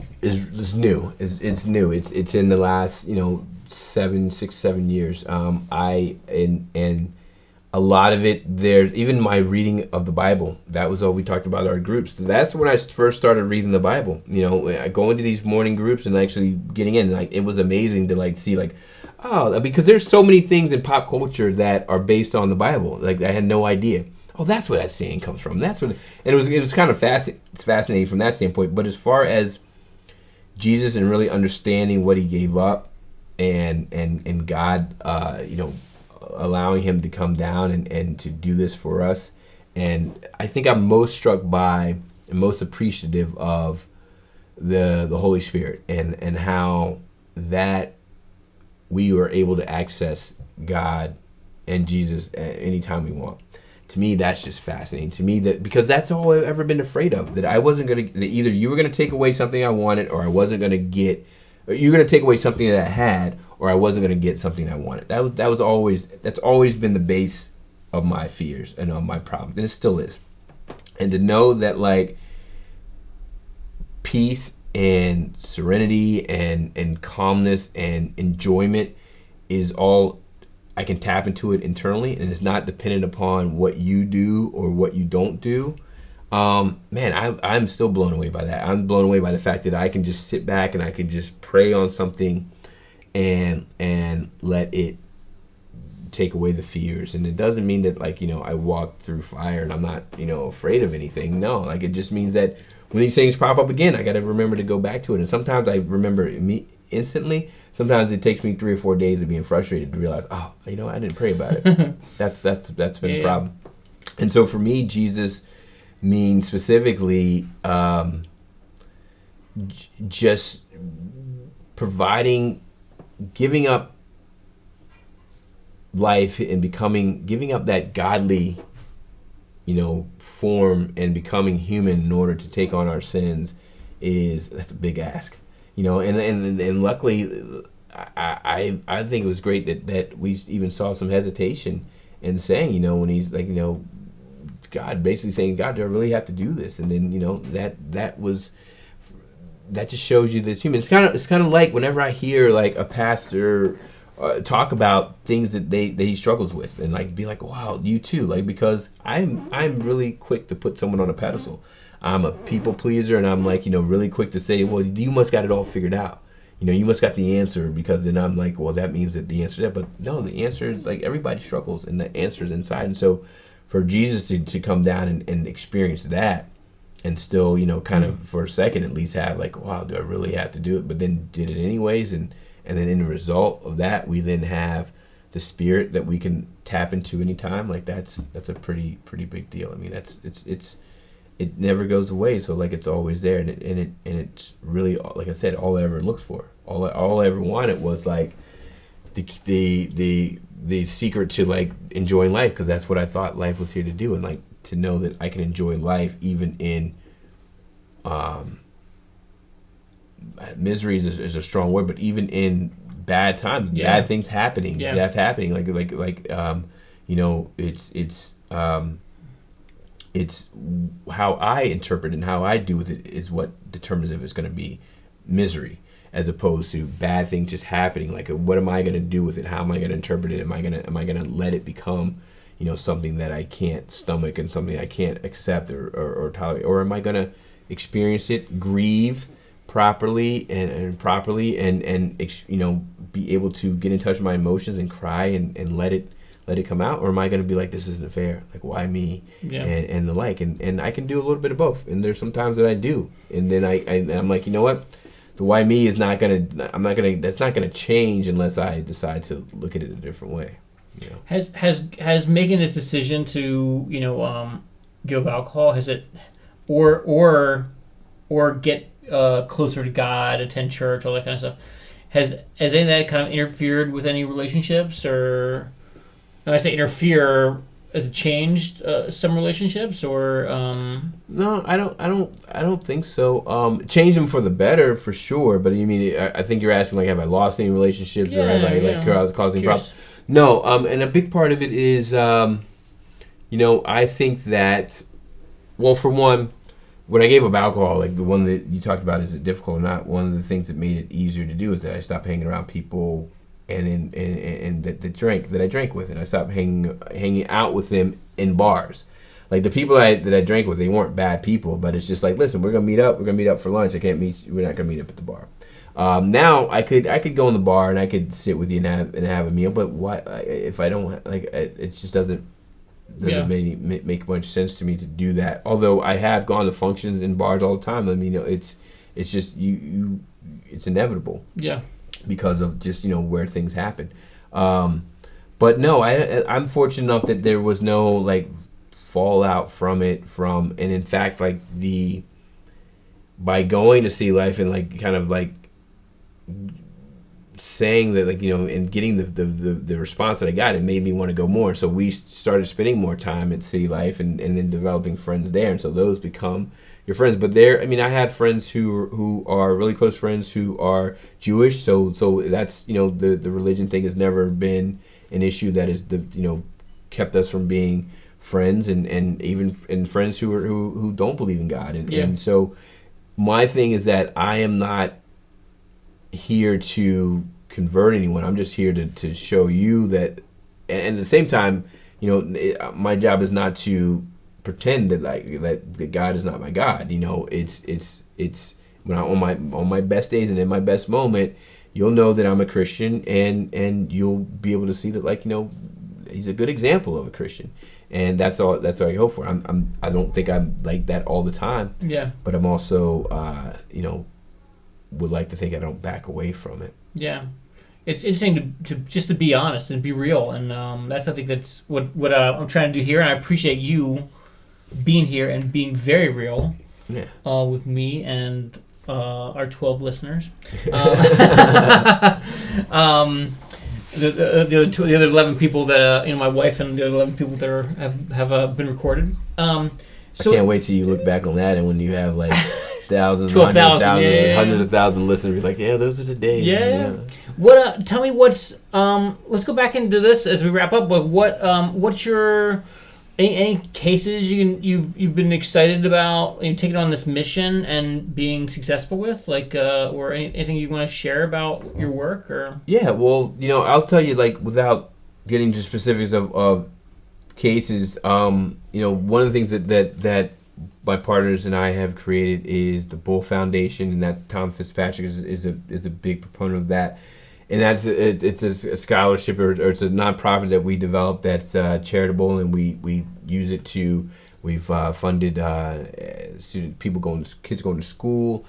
new. It's new. It's in the last 6-7 years. And a lot of it there. Even my reading of the Bible. That was all we talked about our groups. That's when I first started reading the Bible. I go into these morning groups and actually getting in. It was amazing to see because there's so many things in pop culture that are based on the Bible. I had no idea. Oh, that's where that saying comes from. And it was kind of fascinating from that standpoint. But as far as Jesus and really understanding what he gave up, and God, allowing him to come down and to do this for us, and I think I'm most struck by and most appreciative of the Holy Spirit and how that we were able to access God and Jesus anytime we want. To me, that's just fascinating. To me, because that's all I've ever been afraid of. That I wasn't going to, either you were going to take away something I wanted, or I wasn't going to get, or you were going to take away something that I had, or I wasn't going to get something I wanted. That's always been the base of my fears and of my problems, and it still is. And to know that peace and serenity and calmness and enjoyment is all I can tap into it internally, and it's not dependent upon what you do or what you don't do. I'm still blown away by that. I'm blown away by the fact that I can just sit back and I can just pray on something and let it take away the fears. And it doesn't mean that I walk through fire and I'm not afraid of anything. No, it just means that when these things pop up again, I got to remember to go back to it. And sometimes I remember instantly. Sometimes it takes me 3 or 4 days of being frustrated to realize, I didn't pray about it. That's been a problem. And so for me, Jesus means specifically just providing, giving up life and giving up that godly form and becoming human in order to take on our sins that's a big ask. And luckily, I think it was great that we even saw some hesitation in saying, when he's God basically saying, God, do I really have to do this? And then, that just shows you this human. It's kind of like whenever I hear a pastor talk about things that he struggles with, and be like, wow, you too, because I'm really quick to put someone on a pedestal. I'm a people pleaser, and I'm really quick to say, well, you must got it all figured out. You must got the answer, because then I'm like, well, that means that the answer is that. But no, the answer is everybody struggles, and the answer is inside. And so for Jesus to come down and experience that, and still, kind of for a second at least have wow, do I really have to do it? But then did it anyways, and then in the result of that, we then have the Spirit that we can tap into anytime. That's a pretty big deal. I mean, it never goes away. So like it's always there, and it's really, like I said, all I ever looked for, all I ever wanted was like the secret to like enjoying life, because that's what I thought life was here to do, and like to know that I can enjoy life even in misery is a strong word, but even in bad times, bad things happening, death happening, it's how I interpret and how I do with it is what determines if it's going to be misery, as opposed to bad things just happening. Like, what am I going to do with it? How am I going to interpret it? Am I going to let it become, something that I can't stomach and something I can't accept or tolerate? Or am I going to experience it, grieve properly and be able to get in touch with my emotions and cry and let it come out? Or am I going to be like, this isn't fair, like, why me? And the like, and I can do a little bit of both, and there's some times that I do, and then I'm like, you know what, the why me is that's not gonna change unless I decide to look at it a different way. Has making this decision to give up alcohol, has it or get closer to God, attend church, all that kind of stuff, has any of that kind of interfered with any relationships? Or when I say interfere, has it changed some relationships? Or No, I don't think so. Change them for the better, for sure. But you mean, I think you're asking, like, have I lost any relationships, or have I causing problems? No, and a big part of it is, I think that, well, for one, when I gave up alcohol, like the one that you talked about, is it difficult or not? One of the things that made it easier to do is that I stopped hanging around people and that I drank with, and I stopped hanging out with them in bars. Like, the people that I drank with, they weren't bad people, but it's just like, listen, we're gonna meet up for lunch. We're not gonna meet up at the bar. Now I could go in the bar and I could sit with you and have a meal, but why, if I don't, like, it just doesn't make much sense to me to do that. Although I have gone to functions in bars all the time. I mean, it's just it's inevitable. Yeah. Because of just where things happen. But no, I'm fortunate enough that there was no like fallout from it. And in fact, like, by going to see life and like kind of like saying that, like, and getting the response that I got, it made me want to go more. So we started spending more time at City Life and then developing friends there, and so those become your friends. But I have friends who are really close friends who are Jewish, so that's the religion thing has never been an issue that is kept us from being friends, and even friends who don't believe in God, and so my thing is that I am not here to convert anyone. I'm just here to show you that, and at the same time, my job is not to pretend that God is not my God. It's when on my best days and in my best moment, you'll know that I'm a Christian, and you'll be able to see that, like, he's a good example of a Christian, and that's all I hope for. I don't think I'm like that all the time. Yeah. But I'm also would like to think I don't back away from it. Yeah. It's interesting to be honest and be real, and I think that's what I'm trying to do here, and I appreciate you being here and being very real with me and our 12 listeners. The other 11 people that my wife and the other 11 people that have been recorded. I can't wait till you look back on that, and when you have like thousands, 12,000, hundreds of thousands listeners, be like, yeah, those are the days. Yeah. What? Tell me what's. Let's go back into this as we wrap up. But what's your any cases you've been excited about taking on this mission and being successful with, like, or anything you want to share about your work? Or yeah, well, I'll tell you, like, without getting into specifics of cases, one of the things that my partners and I have created is the Bull Foundation, and that Tom Fitzpatrick is a big proponent of that. And it's a scholarship, or it's a nonprofit that we developed that's charitable, and we use it to. We've funded kids going to school.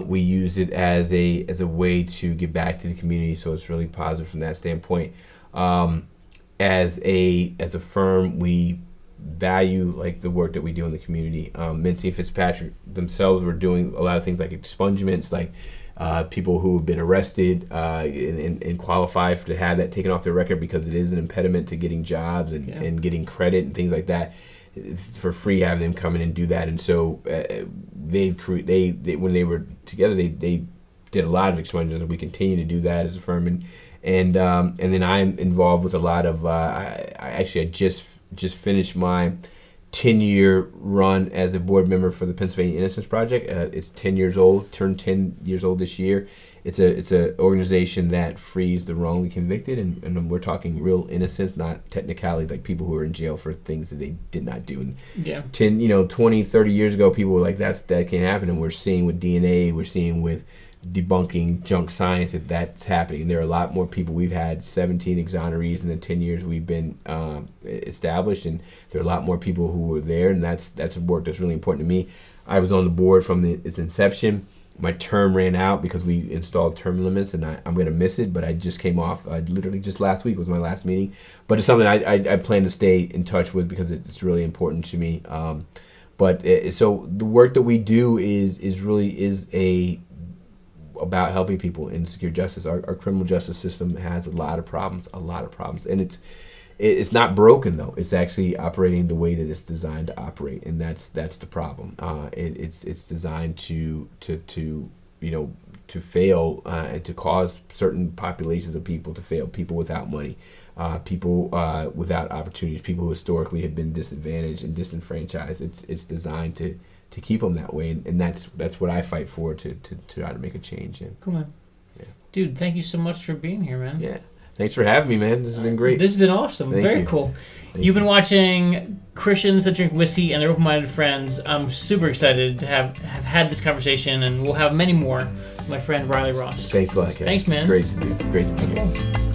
We use it as a way to give back to the community, so it's really positive from that standpoint. As a firm, we value like the work that we do in the community. Mincy and Fitzpatrick themselves were doing a lot of things like expungements, like people who have been arrested and qualify to have that taken off their record because it is an impediment to getting jobs and getting credit and things like that, for free, having them come in and do that. And so they when they were together, they did a lot of expungements, and we continue to do that as a firm. And then I'm involved with a lot of I just finished my 10-year run as a board member for the Pennsylvania Innocence Project. It's 10 years old, turned 10 years old this year. It's a organization that frees the wrongly convicted, and we're talking real innocence, not technicality, like people who are in jail for things that they did not do. And 20, 30 years ago, people were like, that can't happen. And we're seeing with DNA, we're seeing with debunking junk science that's happening. And there are a lot more people. We've had 17 exonerees in the 10 years we've been established, and there are a lot more people who were there, and that's a work that's really important to me. I was on the board from its inception. My term ran out because we installed term limits, and I'm going to miss it, but I just came off. Literally just last week was my last meeting. But it's something I plan to stay in touch with because it's really important to me. So the work that we do is really about helping people in secure justice. Our criminal justice system has a lot of problems, and it's not broken though. It's actually operating the way that it's designed to operate, and that's the problem. It's designed to fail and to cause certain populations of people to fail. People without money, people without opportunities, people who historically have been disadvantaged and disenfranchised. It's designed to keep them that way, and that's what I fight for, to try to make a change in. Cool, man. Yeah. Dude, thank you so much for being here, man. Yeah. Thanks for having me, man. This has been great. This has been awesome. Very cool. You've been watching Christians That Drink Whiskey and Their Open-Minded Friends. I'm super excited to have had this conversation, and we'll have many more with my friend Riley Ross. Thanks a lot, Kevin. Thanks, man. It's great to be here.